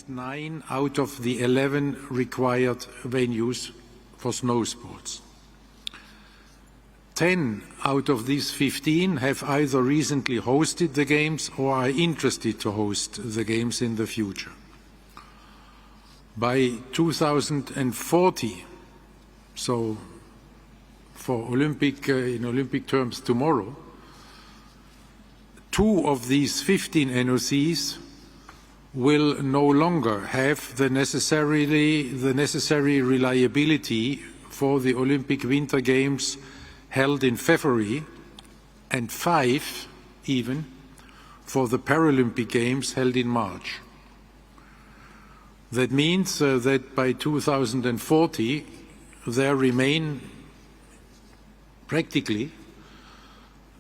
just 9 out of the 11 required venues for snow sports. 10 out of these 15 have either recently hosted the Games or are interested to host the Games in the future. By 2040, so for in Olympic terms tomorrow, 2 of these 15 NOCs will no longer have the necessary reliability for the Olympic Winter Games held in February, and 5 even for the Paralympic Games held in March. That means that by 2040 there remain practically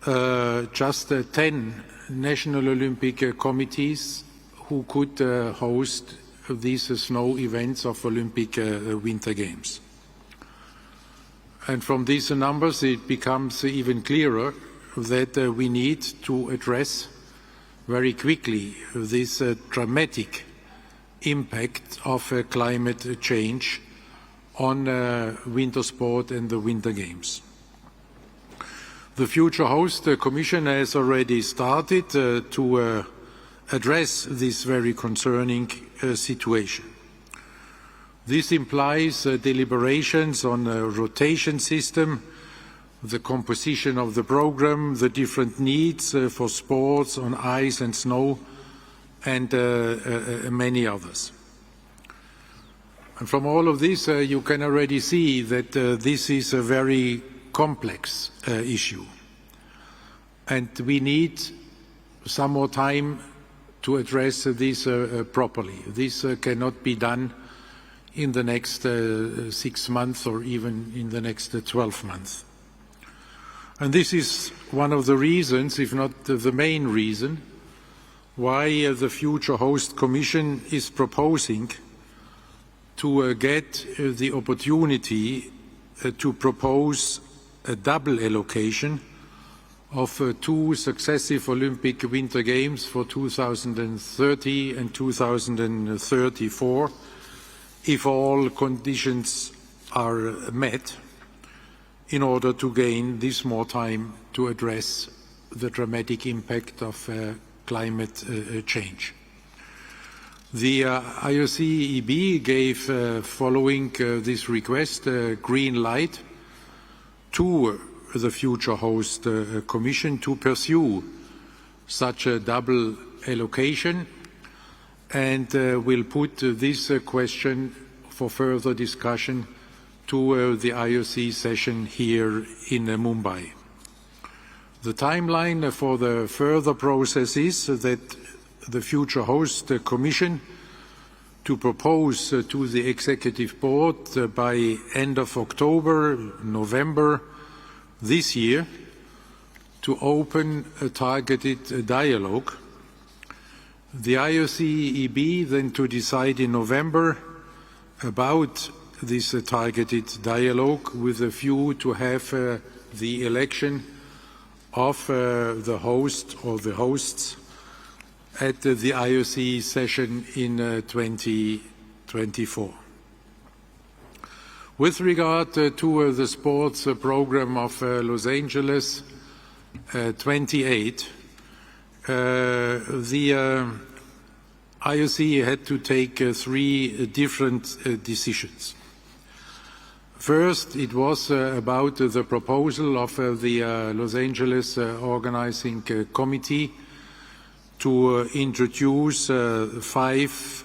just 10 national Olympic committees who could host these snow events of Olympic Winter Games. And from these numbers it becomes even clearer that we need to address very quickly this dramatic impact of climate change on winter sport and the Winter Games. The Future Host Commission has already started to address this very concerning situation. This implies deliberations on a rotation system, the composition of the program, the different needs for sports on ice and snow, and many others. And from all of this, you can already see that this is a very complex issue, and we need some more time to address this properly. This cannot be done in the next 6 months or even in the next 12 months. And this is one of the reasons, if not the main reason, why the Future Host Commission is proposing to get the opportunity to propose a double allocation of 2 successive Olympic Winter Games for 2030 and 2034, if all conditions are met, in order to gain this more time to address the dramatic impact of climate change. The IOC gave, following this request, a green light to the Future Host Commission to pursue such a double allocation, and will put this question for further discussion to the IOC session here in Mumbai. The timeline for the further process is that the Future Host Commission to propose to the Executive Board by end of October, November this year to open a targeted dialogue. The IOC then to decide in November about this targeted dialogue with a view to have the election of the host or the hosts at the IOC session in 2024. With regard to the sports program of Los Angeles 28, the IOC had to take 3 different decisions. First, it was about the proposal of the Los Angeles Organizing Committee to introduce 5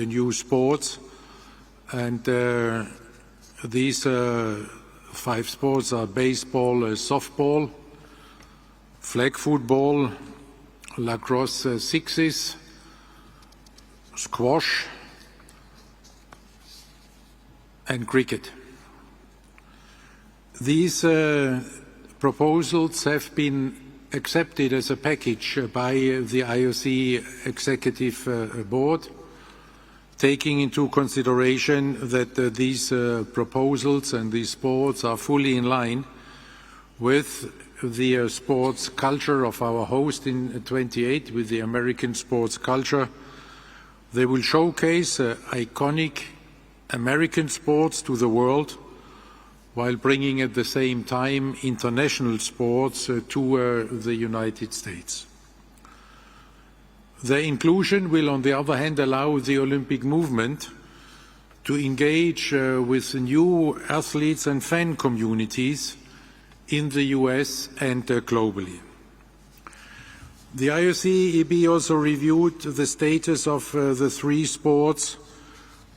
new sports, and these 5 sports are baseball, softball, flag football, lacrosse sixes, squash, and cricket. These proposals have been accepted as a package by the IOC Executive Board, taking into consideration that these proposals and these sports are fully in line with the sports culture of our host in 28, with the American sports culture, They will showcase iconic American sports to the world, while bringing at the same time international sports to the United States. Their inclusion will, on the other hand, allow the Olympic movement to engage with new athletes and fan communities in the US and globally. The IOC-EB also reviewed the status of the 3 sports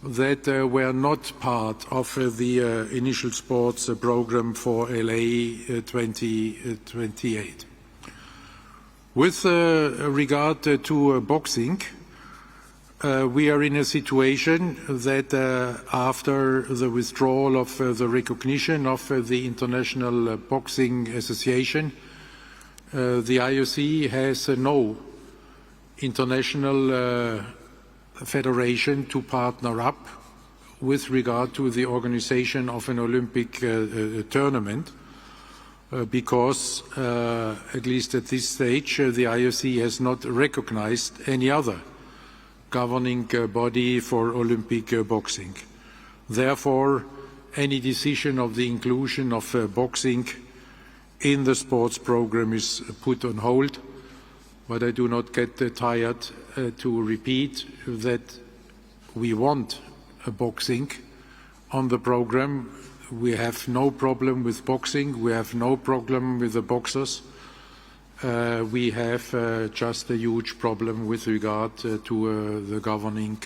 that were not part of the initial sports program for LA 2028. With regard to boxing, we are in a situation that after the withdrawal of the recognition of the International Boxing Association, the IOC has no international federation to partner up with regard to the organization of an Olympic tournament, because, at least at this stage, the IOC has not recognized any other governing body for Olympic boxing. Therefore, any decision of the inclusion of boxing in the sports program is put on hold. But I do not get tired to repeat that we want boxing on the program. We have no problem with boxing. We have no problem with the boxers. We have just a huge problem with regard to the governing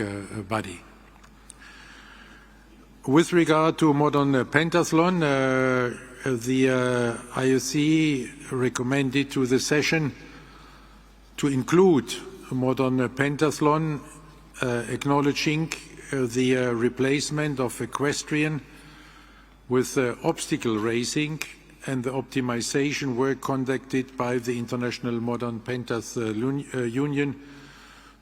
body. With regard to modern pentathlon, the IOC recommended to the session to include modern pentathlon, acknowledging the replacement of equestrian with obstacle racing and the optimization work conducted by the International Modern Pentathlon Union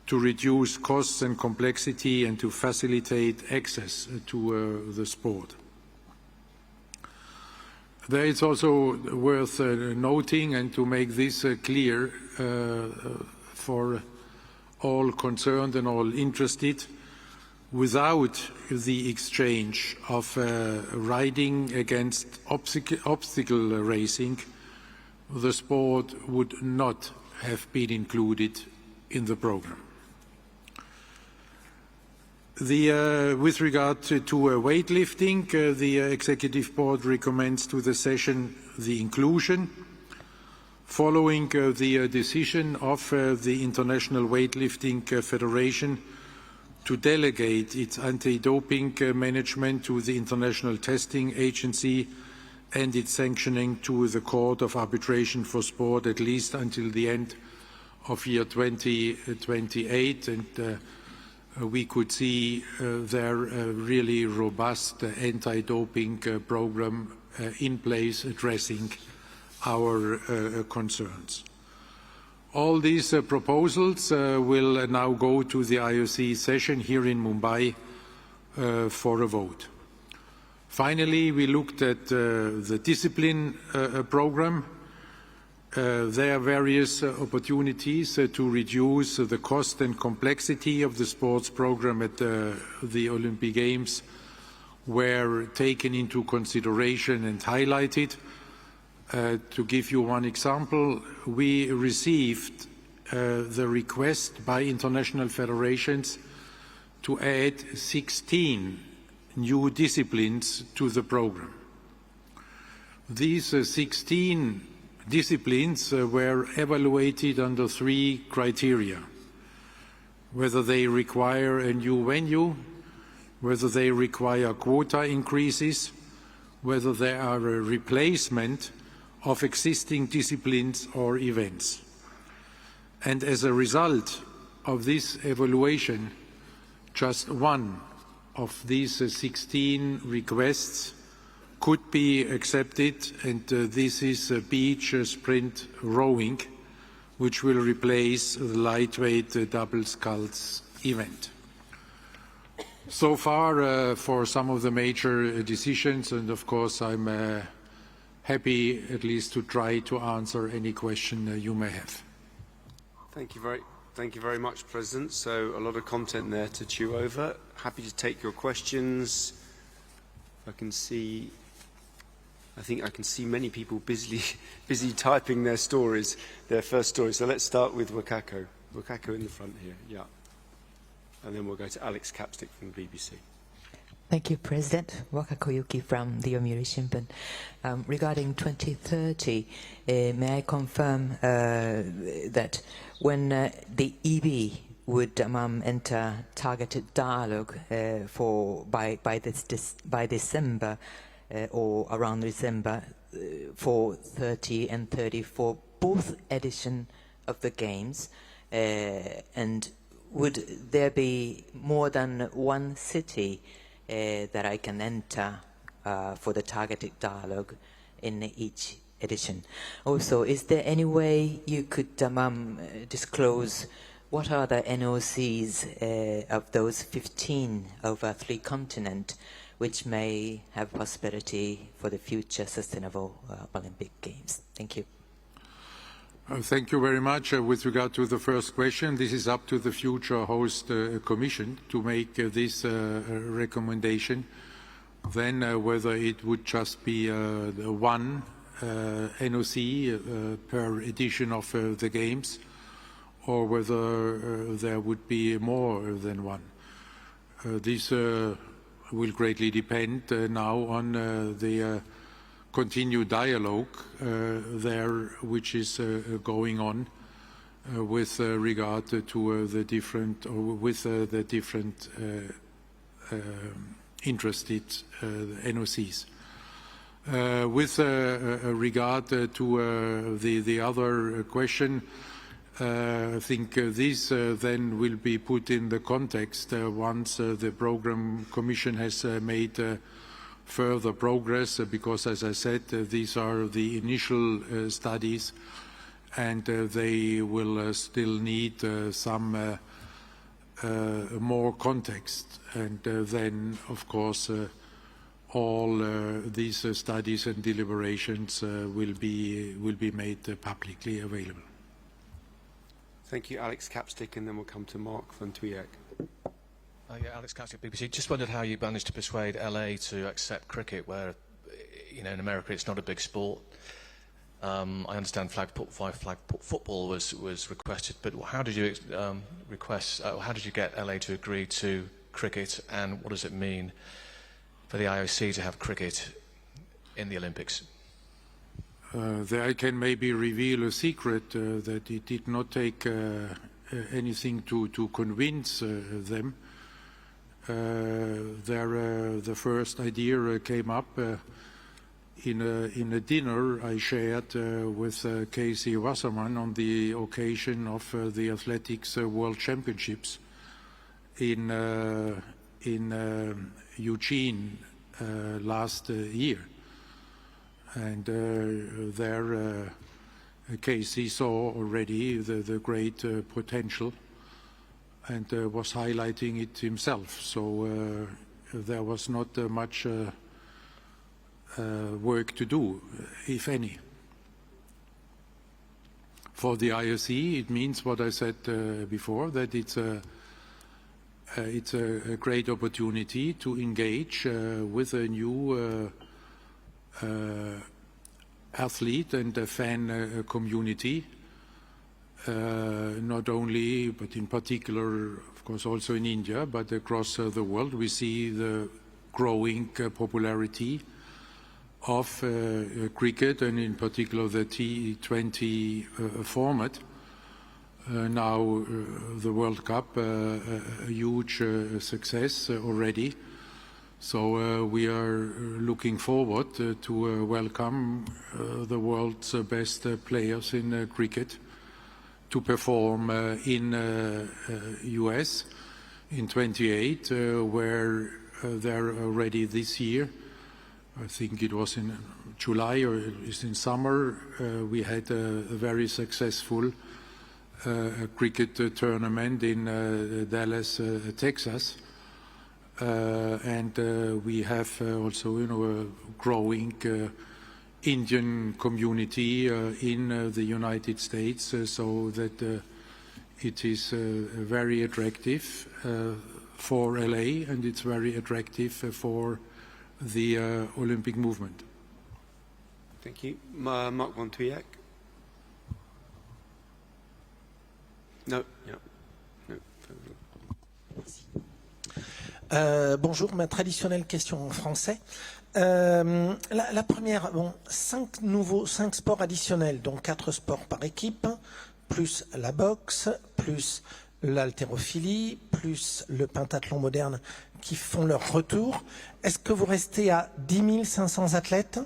to reduce costs and complexity and to facilitate access to the sport. There is also worth noting, and to make this clear for all concerned and all interested, without the exchange of riding against obstacle racing, the sport would not have been included in the program. With regard to weightlifting, the Executive Board recommends to the session the inclusion, following the decision of the International Weightlifting Federation to delegate its anti-doping management to the International Testing Agency and its sanctioning to the Court of Arbitration for Sport at least until the end of year 2028. And we could see their really robust anti-doping program in place addressing our concerns. All these proposals will now go to the IOC session here in Mumbai for a vote. Finally, we looked at the discipline program. There are various opportunities to reduce the cost and complexity of the sports program at the Olympic Games were taken into consideration and highlighted. To give you one example, we received the request by international federations to add 16 new disciplines to the program. These 16 disciplines were evaluated under 3 criteria: whether they require a new venue, whether they require quota increases, whether they are a replacement of existing disciplines or events. And as a result of this evaluation, just one of these 16 requests could be accepted, and this is beach sprint rowing, which will replace the lightweight double sculls event. So far for some of the major decisions, and of course I'm happy at least to try to answer any question you may have. Thank you very Thank you very much, President. So a lot of content there to chew over. Happy to take your questions. I think I can see many people busy typing their stories, their first stories. So let's start with Wakako. Wakako in the front here, yeah. And then we'll go to Alex Capstick from the BBC. Thank you, President. Wakako Yuki from the Yomiuri Shimbun. Regarding 2030, may I confirm that when the EB would enter targeted dialogue by December or around December for 30 and 30 for both edition of the games, and would there be more than one city that I can enter for the targeted dialogue in each edition? Also, is there any way you could disclose what are the NOCs of those 15 over 3 continents which may have possibility for the future sustainable Olympic Games? Thank you. Thank you very much. With regard to the first question, this is up to the future host commission to make this recommendation. Then whether it would just be one NOC per edition of the Games, or whether there would be more than one. This will greatly depend now on the continued dialogue there, which is going on with regard to the different, interested NOCs. With regard to the other question, I think this then will be put in the context once the Programme Commission has made further progress, because, as I said, these are the initial studies, and they will still need some more context. And then, of course, all these studies and deliberations will be made publicly available. Thank you, Alex Capstick, and then we'll come to Mark van Tuyek. Yeah, Alex Capstick, BBC. Just wondered how you managed to persuade LA to accept cricket, where, in America it's not a big sport. I understand flag football was requested, but how did you how did you get LA to agree to cricket, and what does it mean for the IOC to have cricket in the Olympics? There I can maybe reveal a secret, that it did not take anything to convince them. The first idea came up in a dinner I shared with Casey Wasserman on the occasion of the Athletics World Championships in Eugene last year. And there Casey saw already the great potential, and was highlighting it himself. So there was not much work to do, if any. For the IOC, it means what I said before, that it's a great opportunity to engage with a new athlete and a fan community. Not only, but in particular, of course, also in India, but across the world, we see the growing popularity of cricket, and in particular the T20 format. Now the World Cup, a huge success already. So we are looking forward to welcome the world's best players in cricket to perform in US in 28, where they're already this year. I think it was in July or it's in summer. We had a very successful cricket tournament in Dallas, Texas, and we have also, a growing Indian community in the United States, so that it is very attractive for LA, and it's very attractive for the Olympic movement. Thank you. Mark Van Tuyek. No, yeah. No. Bonjour, ma traditionnelle question en français. La première, bon, 5 sports additionnels, donc 4 sports par équipe, plus la boxe, plus l'haltérophilie, plus le pentathlon moderne qui font leur retour. Est-ce que vous restez à 10 500 athlètes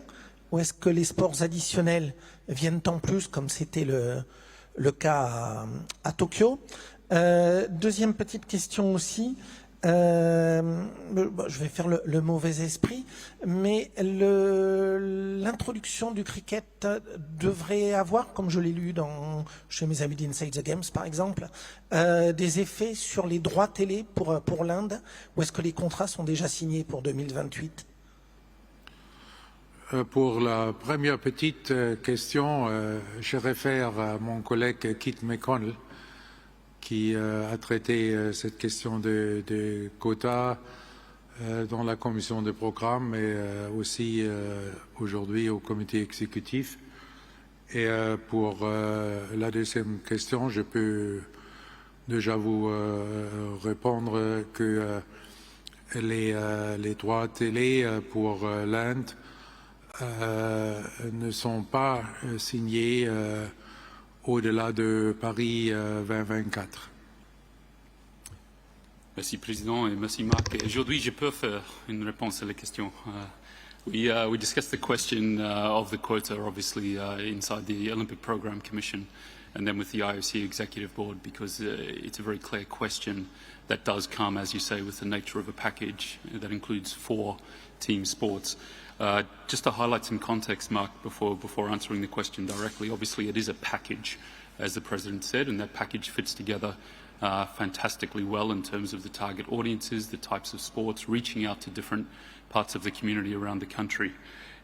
ou est-ce que les sports additionnels viennent en plus, comme c'était le cas à Tokyo? Deuxième petite question aussi. Je vais faire le mauvais esprit, mais l'introduction du cricket devrait avoir, comme je l'ai lu chez mes amis d'Inside the Games par exemple, des effets sur les droits télé pour l'Inde, ou est-ce que les contrats sont déjà signés pour 2028? Pour la première petite question, je réfère à mon collègue Kit McConnell, qui a traité cette question de quotas dans la commission de programme et aussi aujourd'hui au comité exécutif. Et pour la deuxième question, je peux déjà vous répondre que les droits télé pour l'Inde ne sont pas signés au-delà de Paris 2024. Merci Président et merci Marc. Aujourd'hui, je peux faire une réponse à la question. We discussed the question of the quota, obviously, inside the Olympic Programme Commission and then with the IOC Executive Board, because it's a very clear question that does come, as you say, with the nature of a package that includes 4 team sports. Just to highlight some context, Mark, before answering the question directly, obviously it is a package, as the President said, and that package fits together fantastically well in terms of the target audiences, the types of sports, reaching out to different parts of the community around the country.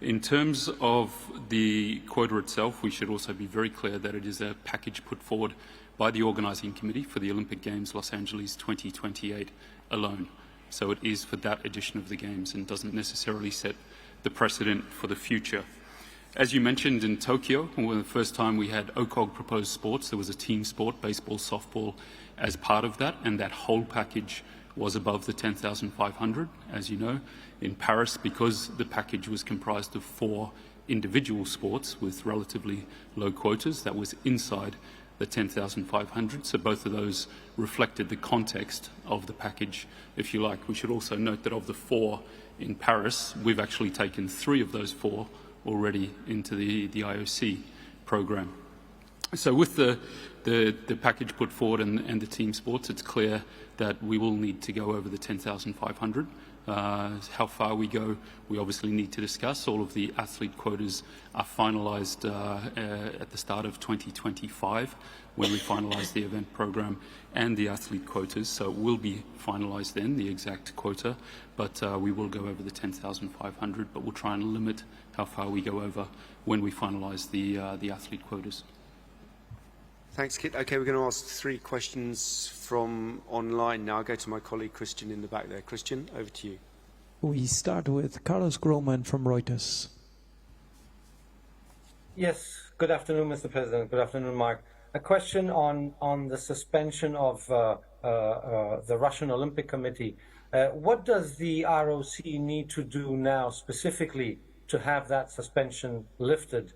In terms of the quota itself, we should also be very clear that it is a package put forward by the Organising Committee for the Olympic Games Los Angeles 2028 alone. So it is for that edition of the Games and doesn't necessarily set the precedent for the future. As you mentioned, in Tokyo, when the first time we had OCOG proposed sports, there was a team sport, baseball, softball, as part of that, and that whole package was above the 10,500, as you know. In Paris, because the package was comprised of 4 individual sports with relatively low quotas, that was inside the 10,500, so both of those reflected the context of the package, if you like. We should also note that of the 4 in Paris, we've actually taken 3 of those 4 already into the IOC program. So with the package put forward and the team sports, it's clear that we will need to go over the 10,500. How far we go, we obviously need to discuss. All of the athlete quotas are finalised at the start of 2025 when we finalise the event program and the athlete quotas. So it will be finalised then, the exact quota, but we will go over the 10,500, but we'll try and limit how far we go over when we finalise the athlete quotas. Thanks, Kit. Okay, we're going to ask 3 questions from online now. I'll go to my colleague Christian in the back there. Christian, over to you. We start with Carlos Groman from Reuters. Yes, good afternoon, Mr. President. Good afternoon, Mark. A question on the suspension of the Russian Olympic Committee. What does the ROC need to do now specifically to have that suspension lifted?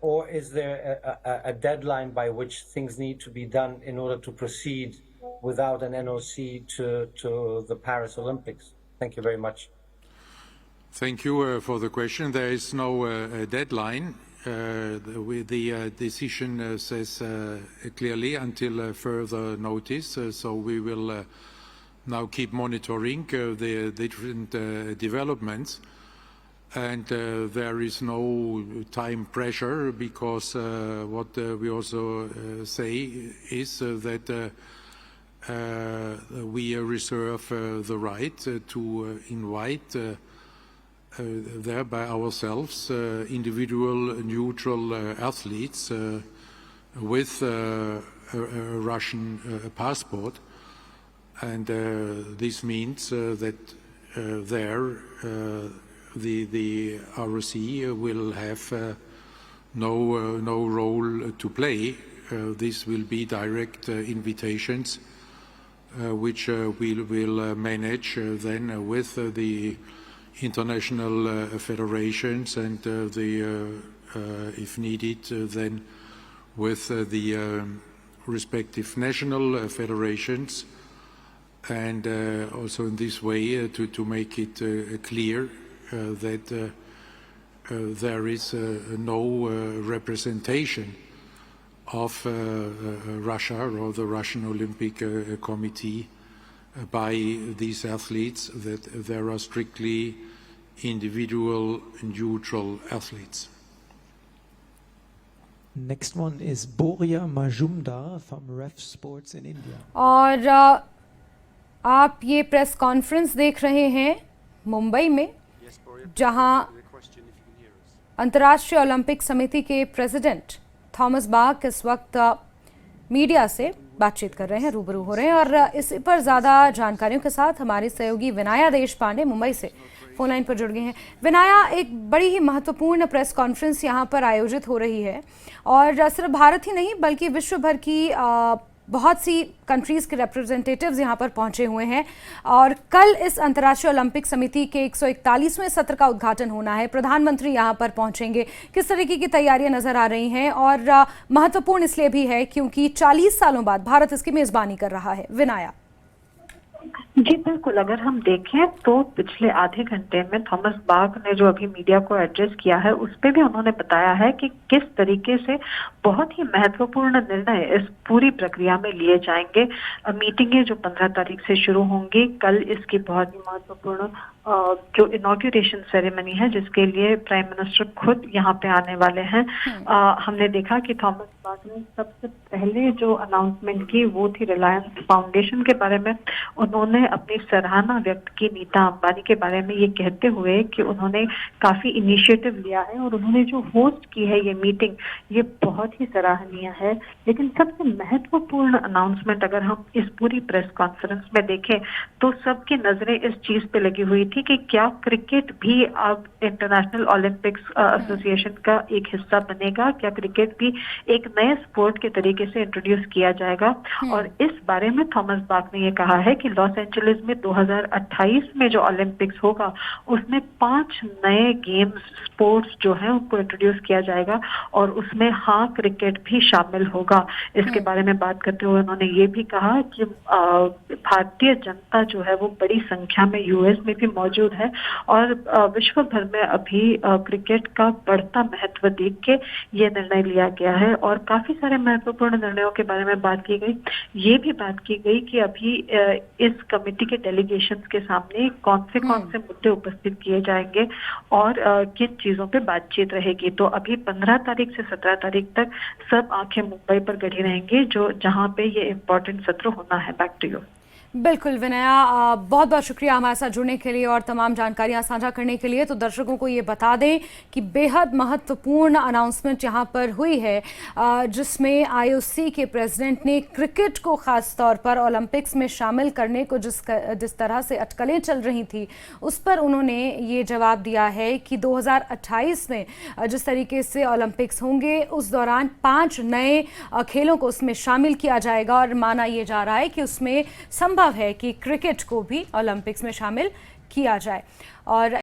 Or is there a deadline by which things need to be done in order to proceed without an NOC to the Paris Olympics? Thank you very much. Thank you for the question. There is no deadline. The decision says clearly until further notice. So we will now keep monitoring the different developments. And there is no time pressure because what we also say is that we reserve the right to invite there by ourselves individual neutral athletes with Russian passport, and this means that there the ROC will have no role to play. This will be direct invitations, which we will manage then with the international federations and if needed, then with the respective national federations, and also in this way to make it clear that there is no representation of Russia or the Russian Olympic Committee by these athletes, that there are strictly individual neutral athletes. Next one is Boria Majumdar from Ref Sports in India. और आप ये press conference देख रहे हैं मुंबई में, जहां अंतर्राष्ट्रीय Olympic समिति के प्रेसिडेंट थॉमस बाक इस वक्त मीडिया से बातचीत कर रहे हैं, रूबरू हो रहे हैं, और इस पर ज़्यादा जानकारियों के साथ हमारे सहयोगी विनाया देशपांडे मुंबई से फोन लाइन पर जुड़ गए हैं। विनाया, एक बड़ी ही महत्वपूर्ण प्रेस कॉन्फ्रेंस यहाँ पर आयोजित हो रही है, और सिर्फ भारत ही नहीं बल्कि विश्व भर की बहुत सी कंट्रीज़ के रिप्रेजेंटेटिव्स यहाँ पर पहुँचे हुए हैं, और कल इस अंतर्राष्ट्रीय ओलंपिक समिति के 141वें सत्र का उद्घाटन होना है। प्रधानमंत्री यहाँ पर पहुँचेंगे। किस तरीके की तैयारियां नज़र आ रही हैं, और महत्वपूर्ण इसलिए भी है क्योंकि 40 सालों बाद भारत इसकी मेज़बानी कर रहा है। विनाया जी बिल्कुल, अगर हम देखें तो पिछले आधे घंटे में थॉमस बाक ने जो अभी मीडिया को एड्रेस किया है, उस पर भी उन्होंने बताया है कि किस तरीके से बहुत ही महत्वपूर्ण निर्णय इस पूरी प्रक्रिया में लिए जाएंगे। मीटिंगें जो 15 तारीख से शुरू होंगी, कल इसकी बहुत ही महत्वपूर्ण जो इनॉग्रेशन सेरेमनी है, जिसके लिए प्राइम मिनिस्टर खुद यहाँ पे आने वाले हैं। हमने देखा कि थॉमस बाक ने सबसे पहले जो अनाउंसमेंट की वो थी रिलायंस फाउंडेशन के बारे में। उन्होंने अपनी सराहना व्यक्त की नीता अंबानी के बारे में, ये कहते हुए कि उन्होंने काफी इनिशिएटिव लिया है और उन्होंने जो होस्ट की है ये मीटिंग, ये बहुत ही सराहनीय है। लेकिन सबसे महत्वपूर्ण अनाउंसमेंट अगर हम इस पूरी प्रेस कॉन्फ्रेंस में देखें तो सबकी नजरें इस चीज पे लगी हुई थी कि क्या क्रिकेट भी अब इंटरनेशनल ओलंपिक्स एसोसिएशन का एक हिस्सा बनेगा, क्या क्रिकेट भी एक नए स्पोर्ट के तरीके से इंट्रोड्यूस किया जाएगा। और इस बारे में थॉमस बाक ने ये कहा है कि लॉस एंजलिस में 2028 में जो ओलंपिक्स होगा उसमें 5 नए गेम्स स्पोर्ट्स जो हैं उनको इंट्रोड्यूस किया जाएगा, और उसमें हाँ क्रिकेट भी शामिल होगा। इसके बारे में बात करते हुए उन्होंने ये भी कहा कि भारतीय जनता जो है वो बड़ी संख्या में यूएस में भी मौजूद है, और विश्व भर में अभी क्रिकेट का बढ़ता महत्व देख के ये निर्णय लिया गया है। और काफी सारे महत्वपूर्ण निर्णयों के बारे में बात की गई। ये भी बात की गई कि अभी इस कमेटी के डेलीगेशंस के सामने कौन से मुद्दे उपस्थित किए जाएंगे और किन चीजों पे बातचीत रहेगी। तो अभी 15 तारीख से 17 तारीख तक सब आंखें मुंबई पर गड़ी रहेंगी, जहां पे ये इम्पोर्टेंट सत्र होना है। Back to you. बिल्कुल विनया, बहुत बहुत शुक्रिया हमारे साथ जुड़ने के लिए और तमाम जानकारियां साझा करने के लिए। तो दर्शकों को ये बता दें कि बेहद महत्वपूर्ण अनाउंसमेंट यहां पर हुई है, जिसमें आईओसी के प्रेसिडेंट ने क्रिकेट को ख़ास तौर पर ओलंपिक्स में शामिल करने को जिस तरह से अटकलें चल रही थी, उस पर उन्होंने ये जवाब दिया है कि 2028 में जिस तरीके से ओलंपिक्स होंगे उस दौरान 5 नए खेलों को उसमें शामिल किया जाएगा, और माना यह जा रहा है कि उसमें है कि क्रिकेट को भी ओलंपिक्स में शामिल किया जाए। और